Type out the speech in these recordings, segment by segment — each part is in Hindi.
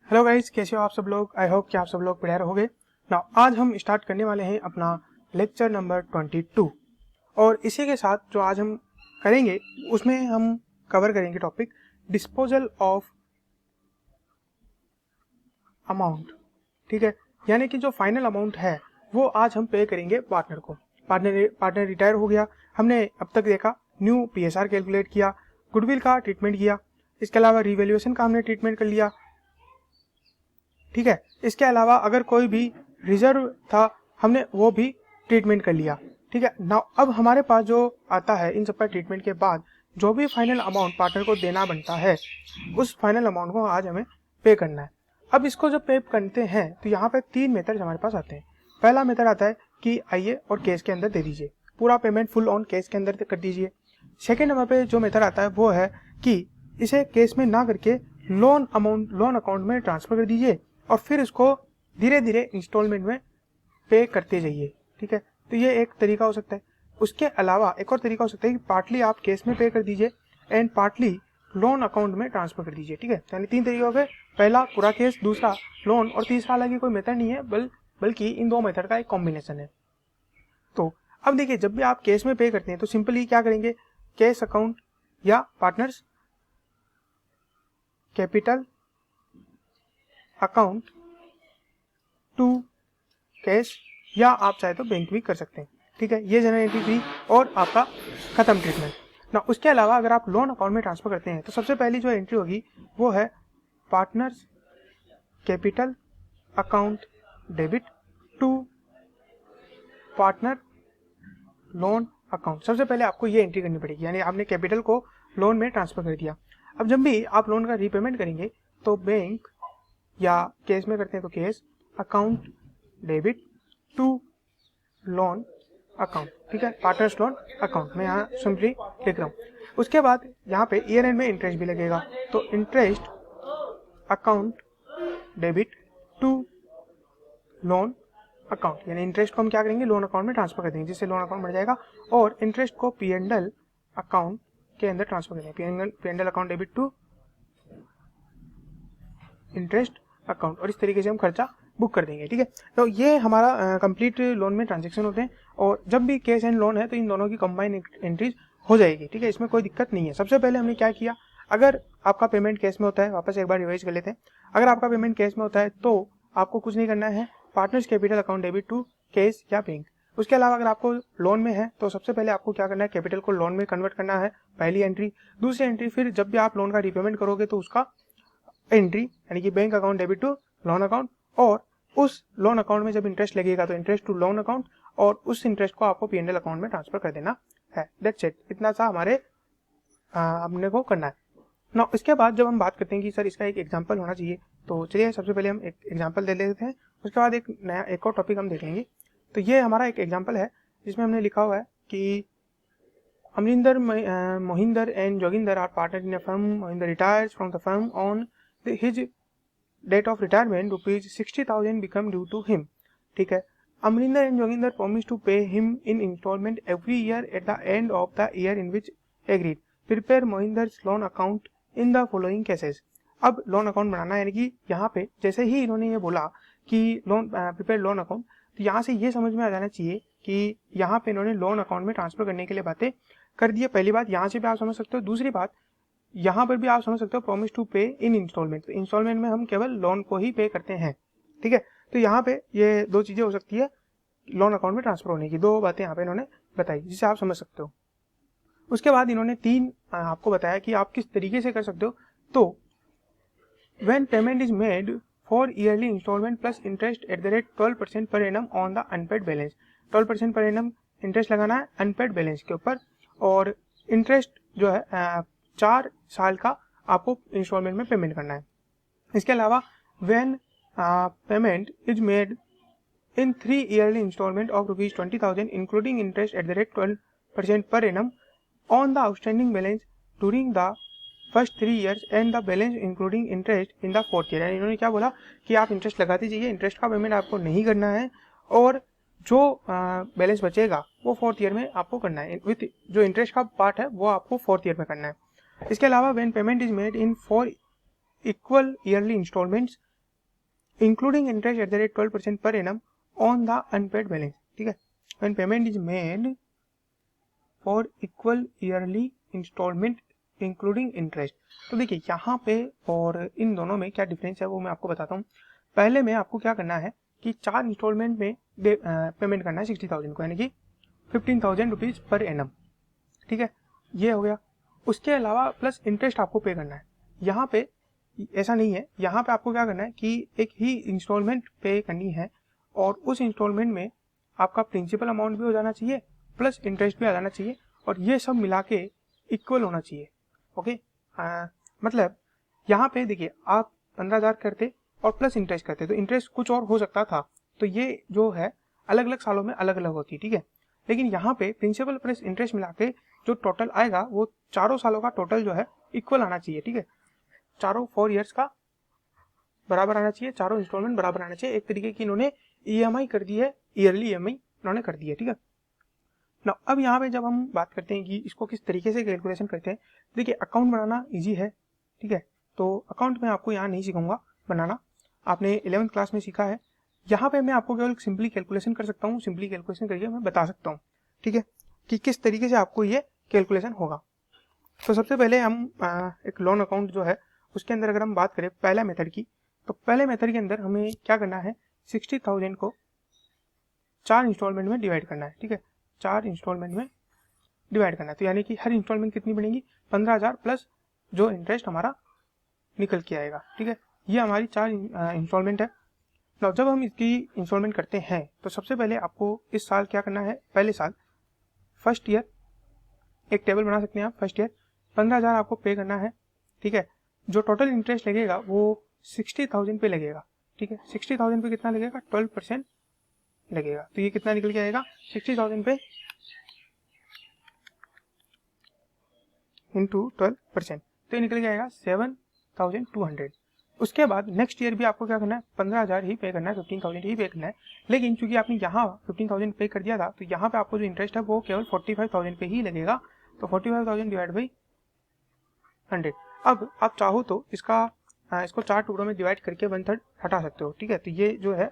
हेलो गाइस, कैसे हो आप सब लोग। आई होप कि आप सब लोग बढ़िया रहोगे। नाउ आज हम स्टार्ट करने वाले हैं अपना लेक्चर नंबर 22 और इसी के साथ जो आज हम करेंगे उसमें हम कवर करेंगे टॉपिक डिस्पोजल ऑफ अमाउंट। ठीक है, यानी कि जो फाइनल अमाउंट है वो आज हम पे करेंगे पार्टनर को। पार्टनर रिटायर हो गया, हमने अब तक देखा न्यू पीएसआर कैलकुलेट किया, गुडविल का ट्रीटमेंट किया, इसके अलावा रिवैल्यूएशन का हमने ट्रीटमेंट कर लिया। ठीक है, इसके अलावा अगर कोई भी रिजर्व था हमने वो भी ट्रीटमेंट कर लिया। ठीक है, नाउ अब हमारे पास जो आता है इन सबका ट्रीटमेंट के बाद जो भी फाइनल अमाउंट पार्टनर को देना बनता है उस फाइनल अमाउंट को आज हमें पे करना है। अब इसको जब पे करते हैं तो यहाँ पे तीन मेथड हमारे पास आते हैं। पहला मेथड आता है कि आइए और कैश के अंदर दे दीजिए, पूरा पेमेंट फुल ऑन कैश के अंदर कर दीजिए। सेकेंड नंबर पे जो मेथड आता है वो है कि इसे कैश में ना करके लोन अकाउंट में ट्रांसफर कर दीजिए और फिर इसको धीरे धीरे इंस्टॉलमेंट में पे करते जाइए। ठीक है, तो ये एक तरीका हो सकता है। उसके अलावा एक और तरीका हो सकता है कि पार्टली आप कैश में पे कर दीजिए एंड पार्टली लोन अकाउंट में ट्रांसफर कर दीजिए। ठीक है, यानी तीन तरीके हो गए, पहला पूरा कैश, दूसरा लोन और तीसरा अलग ही कोई मेथड नहीं है बल्कि इन दो मेथड का एक कॉम्बिनेशन है। तो अब देखिए, जब भी आप कैश में पे करते हैं तो सिंपली क्या करेंगे, कैश अकाउंट या partners capital account to cash, या आप चाहे तो बैंक भी कर सकते हैं। ठीक है, ये जनरल एंट्री थी और आपका खत्म ट्रीटमेंट ना। उसके अलावा अगर आप लोन अकाउंट में ट्रांसफर करते हैं तो सबसे पहली जो एंट्री होगी वो है partners capital account debit to partner loan account. सबसे पहले आपको ये एंट्री करनी पड़ेगी, यानी आपने कैपिटल को लोन में ट्रांसफर कर दिया। अब जब भी आप लोन का रीपेमेंट करेंगे तो बैंक या कैश में करते हैं तो cash account debit to loan account. ठीक है, पार्टनर्स लोन अकाउंट में यहाँ सिंपली लिख रहा हूँ। उसके बाद यहाँ पे ईयर एंड में इंटरेस्ट भी लगेगा, तो interest account debit to loan account, यानी इंटरेस्ट को हम क्या करेंगे, लोन अकाउंट में ट्रांसफर कर देंगे, जिससे लोन अकाउंट बढ़ जाएगा और इंटरेस्ट को पीएनएल अकाउंट के अंदर ट्रांसफर करेंगे, PNL account debit to interest account, और इस तरीके से हम खर्चा बुक कर देंगे। ठीक है, तो ये हमारा कंप्लीट लोन में ट्रांजेक्शन होते हैं और जब भी कैश एंड लोन है तो इन दोनों की कंबाइन एंट्रीज हो जाएगी। ठीक है, इसमें कोई दिक्कत नहीं है। सबसे पहले हमने क्या किया, अगर आपका पेमेंट कैश में होता है, वापस एक बार रिवाइज कर लेते हैं। अगर आपका पेमेंट कैश में होता है तो आपको कुछ नहीं करना है, partners capital account debit to cash या बैंक। उसके अलावा अगर आपको लोन में है तो सबसे पहले आपको क्या करना है, कैपिटल को लोन में कन्वर्ट करना है, पहली एंट्री। दूसरी एंट्री, फिर जब भी आप लोन का रीपेमेंट करोगे तो उसका एंट्री, यानी कि bank account debit to loan account, और उस लोन अकाउंट में जब इंटरेस्ट लगेगा तो इंटरेस्ट टू लोन अकाउंट, और उस इंटरेस्ट को आपको पीएनएल अकाउंट में ट्रांसफर कर देना है। दैट्स इट, इतना सा हमारे अपने को करना है ना। इसके बाद जब हम बात करते हैं कि सर इसका एक एग्जांपल होना चाहिए, तो चलिए सबसे पहले हम एक एग्जांपल दे लेते हैं, उसके बाद एक और टॉपिक हम देखेंगे। तो ये हमारा एक एग्जांपल है जिसमें हमने लिखा हुआ है कि Amrinder, Mohinder and Joginder are partner in a firm. Mohinder retires from the firm on his date of retirement, ₹60,000 become due to him. ठीक है, Amrinder and Joginder promised to pay him in installment every year at the end of the year in which agreed. Prepare Mohinder's loan account in the following cases. अब लोन अकाउंट बनाना है, यानी कि यहाँ पे जैसे ही इन्होंने ये बोला कि लोन प्रिपेयर लोन अकाउंट, तो यहाँ से ये समझ में आ जाना चाहिए कि यहाँ पे इन्होंने लोन अकाउंट में ट्रांसफर करने के लिए बातें कर दी है। पहली बात यहाँ से भी आप समझ सकते हो। दूसरी बात यहाँ पर भी आप समझ सकते हो, प्रॉमिस टू पे इन इंस्टॉलमेंट। तो इंस्टॉलमेंट में हम केवल लोन को ही पे करते हैं। ठीक है, तो यहाँ पे ये दो चीजें हो सकती है लोन अकाउंट में ट्रांसफर होने की, दो बातें यहाँ पे इन्होंने बताई जिसे आप समझ सकते हो। उसके बाद इन्होंने तीन आपको बताया कि आप किस तरीके से कर सकते हो। तो when payment is made for yearly installment plus interest at the rate 12% per annum on the unpaid balance. 12% per annum interest लगाना है अनपेड बैलेंस के ऊपर, और इंटरेस्ट जो है 4 साल का आपको इंस्टॉलमेंट में पेमेंट करना है। इसके अलावा when payment is made in 3 yearly installment of ₹20,000 including interest at the rate 12% per annum on the outstanding balance during the first 3 years and the balance including interest in the 4th year. इन्होंने क्या बोला कि आप इंटरेस्ट लगाते जाइए, इंटरेस्ट का पेमेंट आपको नहीं करना है, और जो बैलेंस बचेगा वो 4th ईयर में आपको करना है, विथ जो इंटरेस्ट का पार्ट है वो आपको 4th ईयर में करना है। इसके अलावा when payment is made in 4 equal yearly installments including interest at the rate 12% per annum on the unpaid balance, ठीक है। When payment is made for equal yearly installment including interest. तो देखिए यहाँ पे और इन दोनों में क्या डिफरेंस है वो मैं आपको बताता हूँ। पहले में आपको क्या करना है कि 4 इंस्टॉलमेंट में पेमेंट करना है 60,000 को, यानी कि 15,000 रुपीज़ पर एनम, ठीक है, ये हो गया। उसके अलावा प्लस इंटरेस्ट आपको पे करना है। यहाँ पे ऐसा नहीं है, यहाँ पे आपको क्या करना है कि एक ही इंस्टॉलमेंट पे करनी है और उस इंस्टॉलमेंट में आपका प्रिंसिपल अमाउंट भी हो जाना चाहिए प्लस इंटरेस्ट भी आ जाना चाहिए और ये सब मिला के इक्वल होना चाहिए। ओके, मतलब यहाँ पे देखिए आप 15,000 करते और प्लस इंटरेस्ट करते तो इंटरेस्ट कुछ और हो सकता था, तो ये जो है अलग अलग सालों में अलग अलग होती है, ठीक है। लेकिन यहाँ पे प्रिंसिपल प्लस इंटरेस्ट मिला के जो टोटल आएगा वो चारों सालों का टोटल जो है इक्वल आना चाहिए, ठीक है। चारों 4 ईयर्स का बराबर आना चाहिए, चारों इंस्टॉलमेंट बराबर आना चाहिए। एक तरीके की इन्होंने ईएमआई कर दी है, ईयरली ईएमआई इन्होंने कर दी है, ठीक है ना। अब यहाँ पे जब हम बात करते हैं कि इसको किस तरीके से कैलकुलेशन करते हैं, देखिए अकाउंट बनाना ईजी है, ठीक है। तो अकाउंट में आपको यहाँ नहीं सिखाऊंगा बनाना, आपने 11th क्लास में सीखा है। यहाँ पे मैं आपको केवल सिंपली कैलकुलेशन कर सकता हूँ, सिंपली कैलकुलेशन करके मैं बता सकता हूँ, ठीक है, कि किस तरीके से आपको ये कैलकुलेशन होगा। तो सबसे पहले हम एक लोन अकाउंट जो है उसके अंदर अगर हम बात करें पहला मेथड की, तो पहले मेथड के अंदर हमें क्या करना है, 60,000 को 4 इंस्टॉलमेंट में डिवाइड करना है, ठीक है, 4 इंस्टॉलमेंट में डिवाइड करना है। तो यानी कि हर इंस्टॉलमेंट कितनी बनेगी, 15,000 प्लस जो इंटरेस्ट हमारा निकल के आएगा, ठीक है। ये हमारी 4 इंस्टॉलमेंट है। ना जब हम इसकी इंस्टॉलमेंट करते हैं तो सबसे पहले आपको इस साल क्या करना है, पहले साल फर्स्ट ईयर एक टेबल बना सकते हैं आप, फर्स्ट ईयर 15,000 आपको पे करना है, ठीक है। जो टोटल इंटरेस्ट लगेगा वो 60,000 पे लगेगा, ठीक है। 60,000 पे कितना लगेगा, 12% लगेगा। तो ये कितना निकल के आएगा, 60,000 पे इंटू 12%, तो ये निकल के आएगा 7,200। उसके बाद नेक्स्ट ईयर भी आपको क्या करना है, 15,000 ही पे करना है, 15,000 ही पे करना है। लेकिन चूंकि आपने यहाँ 15,000 पे कर दिया था तो यहाँ पे आपको जो इंटरेस्ट है वो केवल 45,000 पे ही लगेगा। तो 45,000 डिवाइड बाई 100। अब आप चाहो तो इसको 4 टुकड़ों में डिवाइड करके 1/3 हटा सकते हो, ठीक है। तो ये जो है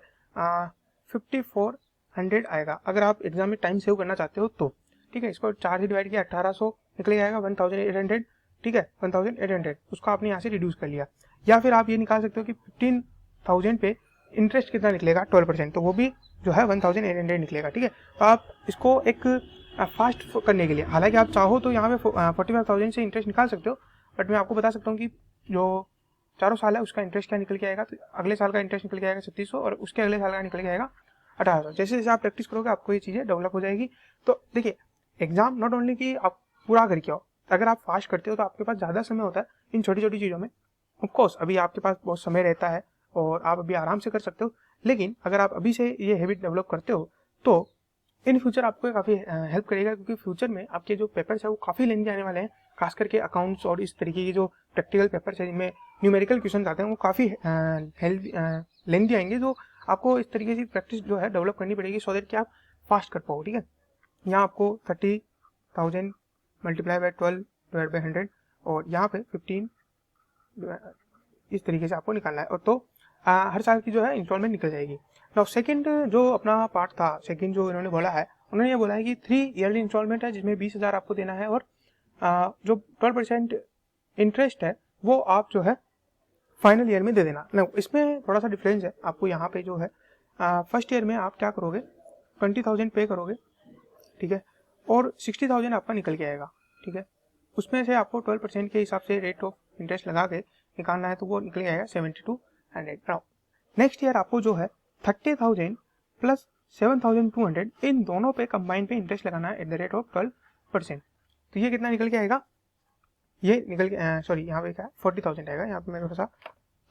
5400 आएगा अगर आप एग्जाम में टाइम सेव करना चाहते हो तो, ठीक है। इसको 4 से डिवाइड किया 1800 निकल आएगा 1800, ठीक है, 1800 उसको आपने यहाँ से रिड्यूस कर लिया। या फिर आप ये निकाल सकते हो कि 15,000 पे इंटरेस्ट कितना निकलेगा, 12%, तो वो भी जो है 1800 निकलेगा, ठीक है। तो आप इसको एक फास्ट करने के लिए, हालांकि आप चाहो तो यहाँ पे 45,000 से इंटरेस्ट निकाल सकते हो, बट मैं आपको बता सकता हूँ कि जो चारों साल है उसका इंटरेस्ट क्या निकल के आएगा। तो अगले साल का इंटरेस्ट निकल के आएगा 3600 और उसके अगले साल का निकल के आएगा 1800। जैसे जैसे आप प्रैक्टिस करोगे आपको ये चीज़ें डेवलप हो जाएगी। तो देखिए एग्जाम नॉट ओनली कि आप पूरा करके आओ, अगर आप फास्ट करते हो तो आपके पास ज़्यादा समय होता है इन छोटी छोटी चीज़ों में। ऑफकोर्स अभी आपके पास बहुत समय रहता है और आप अभी आराम से कर सकते हो, लेकिन अगर आप अभी से ये हैबिट डेवलप करते हो तो इन फ्यूचर आपको काफ़ी हेल्प करेगा, क्योंकि फ्यूचर में आपके जो पेपर्स है वो काफ़ी लेंदी आने वाले हैं, खास करके अकाउंट्स और इस तरीके की जो प्रैक्टिकल पेपर्स है जिनमें न्यूमेरिकल क्वेश्चन आते हैं वो काफ़ी लेंदी आएंगे। तो आपको इस तरीके की प्रैक्टिस जो है डेवलप करनी पड़ेगी सो दैट कि आप फास्ट कर पाओ, ठीक है। यहाँ आपको 30,000 मल्टीप्लाई बाई 12 डिवाइड बाई 100 और यहाँ पे 15 इस तरीके से आपको निकालना है, और तो हर साल की जो है इंस्टॉलमेंट निकल जाएगी। नाउ सेकंड जो अपना पार्ट था, सेकंड जो इन्होंने बोला है, उन्होंने ये बोला है कि 3 ईयरली इंस्टॉलमेंट है जिसमें 20,000 आपको देना है और जो 12% इंटरेस्ट है वो आप जो है फाइनल ईयर में दे देना। ना इसमें थोड़ा सा डिफरेंस है, आपको यहाँ पे जो है फर्स्ट ईयर में आप क्या करोगे, 20,000 पे करोगे, ठीक है, और 60,000 आपका निकल के आएगा, ठीक है। उसमें से आपको 12% के हिसाब से रेट ऑफ इंटरेस्ट लगा के निकालना है तो वो निकल आएगा 7,200। नेक्स्ट ईयर आपको जो है 30,000 प्लस 7,200 इन दोनों पे कंबाइन पे इंटरेस्ट लगाना है एट द रेट ऑफ 12%। तो ये कितना निकल के आएगा, ये निकल के सॉरी यहाँ पे क्या है 40,000 आएगा यहाँ पे मेरे पास,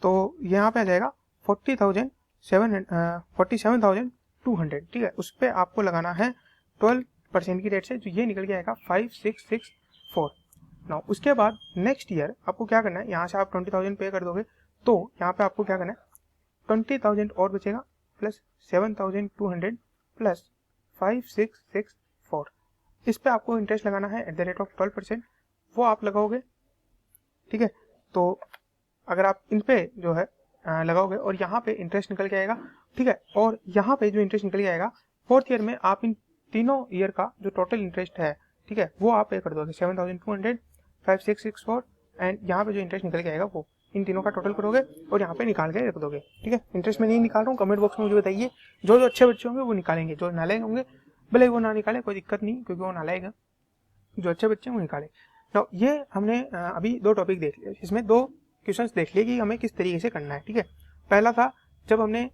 तो यहाँ पे आ जाएगा 47,200, ठीक है। उस पर आपको लगाना है 12% की रेट से, तो ये निकल के आएगा 5,664। ना उसके बाद नेक्स्ट ईयर आपको क्या करना है, यहाँ से आप 20,000 पे कर दोगे तो यहाँ पे आपको क्या करना है 20,000 और बचेगा प्लस 7,200 प्लस 5,664, इस पे आपको इंटरेस्ट लगाना है एट द रेट ऑफ 12%, वो आप लगाओगे, ठीक है। तो अगर आप इन पे जो है लगाओगे और यहाँ पे इंटरेस्ट निकल के आएगा, ठीक है। और यहाँ पे जो इंटरेस्ट निकल के आएगा फोर्थ ईयर में आप इन तीनों ईयर का जो टोटल इंटरेस्ट है, ठीक है, वो आप पे कर दोगे 7200, 5664 एंड यहाँ पे जो इंटरेस्ट निकल के आएगा वो इन तीनों का टोटल करोगे और यहाँ पे निकाल के रख दोगे, ठीक है। इंटरेस्ट में नहीं निकाल रहा हूँ, कमेंट बॉक्स में मुझे बताइए। जो जो अच्छे बच्चे होंगे वो निकालेंगे, जो नालायक होंगे भले वो ना निकाले, कोई दिक्कत नहीं, क्योंकि वो नालायक है। जो अच्छे बच्चे हैं वो निकाले। तो ये हमने अभी 2 टॉपिक देख लिए, इसमें 2 क्वेश्चंस देख लिए कि हमें किस तरीके से करना है, ठीक है। पहला था जब हमने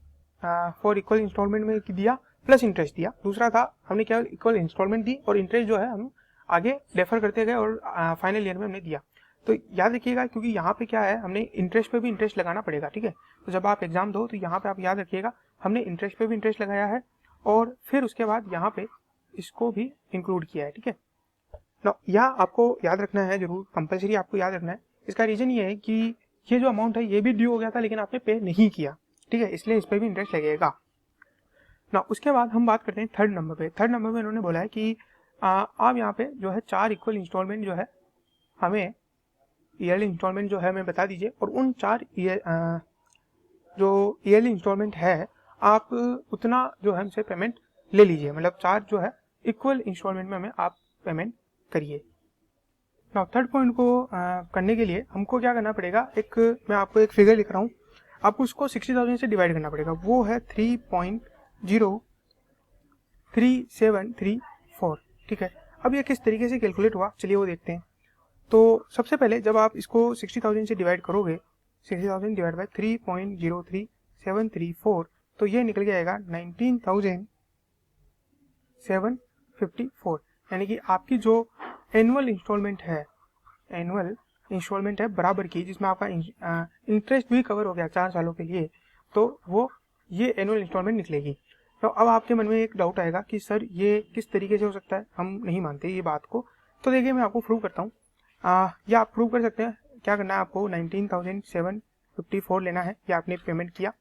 फॉर इक्वल इंस्टॉलमेंट में दिया प्लस इंटरेस्ट दिया, दूसरा था हमने केवल इक्वल इंस्टॉलमेंट दी और इंटरेस्ट जो है हम आगे डेफर करते गए और फाइनल ईयर में हमने दिया। तो याद रखिएगा, क्योंकि यहाँ पे क्या है, हमने इंटरेस्ट पे भी इंटरेस्ट लगाना पड़ेगा, ठीक है। तो जब आप एग्जाम दो तो यहाँ पे आप याद रखिएगा हमने इंटरेस्ट पे भी इंटरेस्ट लगाया है और फिर उसके बाद यहाँ पे इसको भी इंक्लूड किया है, ठीक है। ना यह आपको याद रखना है, जरूर कंपलसरी आपको याद रखना है। इसका रीजन ये है कि ये जो अमाउंट है ये भी ड्यू हो गया था लेकिन आपने पे नहीं किया, ठीक है, इसलिए इस पर भी इंटरेस्ट लगेगा ना। उसके बाद हम बात करते हैं थर्ड नंबर पे। थर्ड नंबर पे इन्होंने बोला है कि आप यहाँ पे जो है 4 इक्वल इंस्टॉलमेंट जो है हमें ईयरली इंस्टॉलमेंट जो है हमें बता दीजिए और उन 4 जो ईयरली इंस्टॉलमेंट है आप उतना जो है हमसे पेमेंट ले लीजिए, मतलब 4 जो है इक्वल इंस्टॉलमेंट में हमें आप पेमेंट करिए। ना थर्ड पॉइंट को करने के लिए हमको क्या करना पड़ेगा, मैं आपको एक फिगर लिख रहा हूँ, आपको उसको 60,000 से डिवाइड करना पड़ेगा, वो है 3.03734, ठीक है। अब ये किस तरीके से कैलकुलेट हुआ चलिए वो देखते हैं। तो सबसे पहले जब आप इसको 60,000 से डिवाइड करोगे, 60,000 डिवाइड बाय 3.03734, तो ये निकल के आएगा 19,754, यानी कि आपकी जो एनुअल इंस्टॉलमेंट है बराबर की, जिसमें आपका इंटरेस्ट भी कवर हो गया 4 सालों के लिए, तो वो ये एनुअल इंस्टॉलमेंट निकलेगी। तो अब आपके मन में एक डाउट आएगा कि सर ये किस तरीके से हो सकता है, हम नहीं मानते ये बात को। तो देखिए मैं आपको प्रूव करता हूँ, या आप प्रूव कर सकते हैं। क्या करना है आपको, 19,754 लेना है, या आपने पेमेंट किया।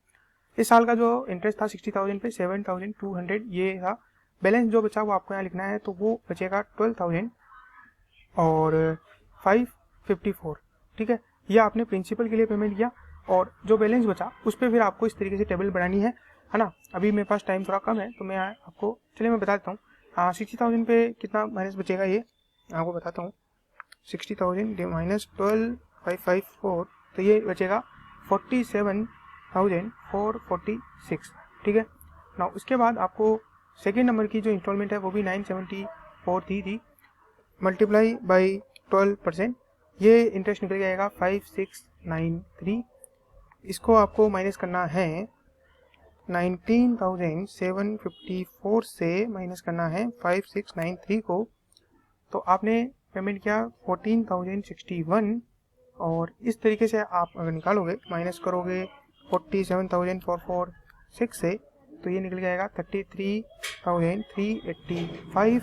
इस साल का जो इंटरेस्ट था 60,000 पे 7,200 ये था, बैलेंस जो बचा वो आपको यहाँ लिखना है, तो वो बचेगा 12,554, ठीक है। ये आपने प्रिंसिपल के लिए पेमेंट किया और जो बैलेंस बचा उस पर फिर आपको इस तरीके से टेबल बनानी है ना। अभी मेरे पास टाइम थोड़ा कम है तो मैं आपको चलिए मैं बता देता हूँ। 60,000 पे कितना माइनस बचेगा ये आपको बताता हूँ। 60,000 माइनस 12,554, तो ये बचेगा 47,446, ठीक है ना। उसके बाद आपको सेकेंड नंबर की जो इंस्टॉलमेंट है वो भी 974 थी, मल्टीप्लाई बाई 12%, ये इंटरेस्ट निकल जाएगा 5693। इसको आपको माइनस करना है 19,754 से माइनस करना है 5693 को, तो आपने पेमेंट किया 14,061, और इस तरीके से आप अगर निकालोगे, माइनस करोगे 47,446 से, तो ये निकल जाएगा 33,385।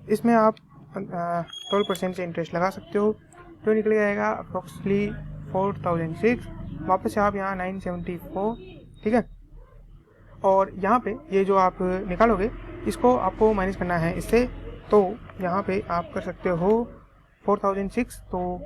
इसमें आप 12% से इंटरेस्ट लगा सकते हो, तो निकल जाएगा अप्रोक्सीमेटली 4,006। वापस से आप यहाँ 974, ठीक है। और यहाँ पे ये जो आप निकालोगे इसको आपको माइनस करना है इससे, तो यहाँ पे आप कर सकते हो 4,006, तो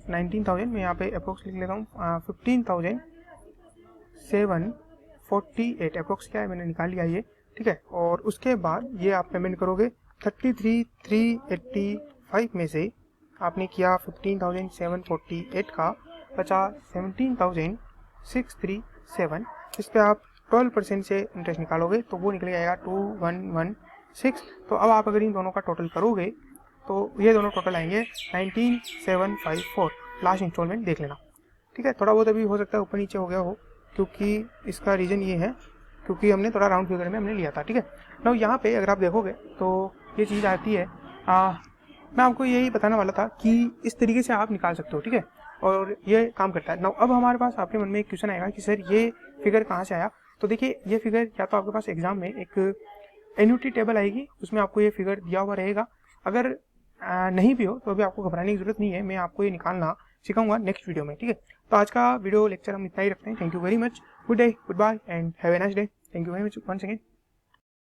19,000 मैं यहाँ पे अप्रोक्स लिख लेता हूँ, 15,748 अप्रोक्स क्या है मैंने निकाल लिया ये, ठीक है। और उसके बाद ये आप पेमेंट करोगे 33,385 में से आपने किया 15,748 का बचा 17,637, इस पर आप 12% से इंटरेस्ट निकालोगे तो वो निकल जाएगा 2116। तो अब आप अगर इन दोनों का टोटल करोगे तो ये दोनों टोटल आएंगे 19,754। लास्ट इंस्टॉलमेंट देख लेना, ठीक है। थोड़ा बहुत अभी हो सकता है ऊपर नीचे हो गया हो, क्योंकि इसका रीज़न ये है क्योंकि हमने थोड़ा राउंड फिगर में हमने लिया था, ठीक है ना। यहाँ पे अगर आप देखोगे तो ये चीज़ आती है, मैं आपको यही बताने वाला था कि इस तरीके से आप निकाल सकते हो, ठीक है, और ये काम करता है ना। अब हमारे पास आपके मन में एक क्वेश्चन आएगा कि सर ये फिगर कहाँ से आया। तो देखिए ये फिगर या तो आपके पास एग्जाम में एक एन्युटी टेबल आएगी, उसमें आपको ये फिगर दिया हुआ रहेगा। अगर नहीं भी हो तो अभी आपको घबराने की जरूरत नहीं है, मैं आपको ये निकालना सिखाऊंगा नेक्स्ट वीडियो में, ठीक है। तो आज का वीडियो लेक्चर हम इतना ही रखते हैं। Thank you very much, good day, good bye and have a nice day. Thank you very much once again.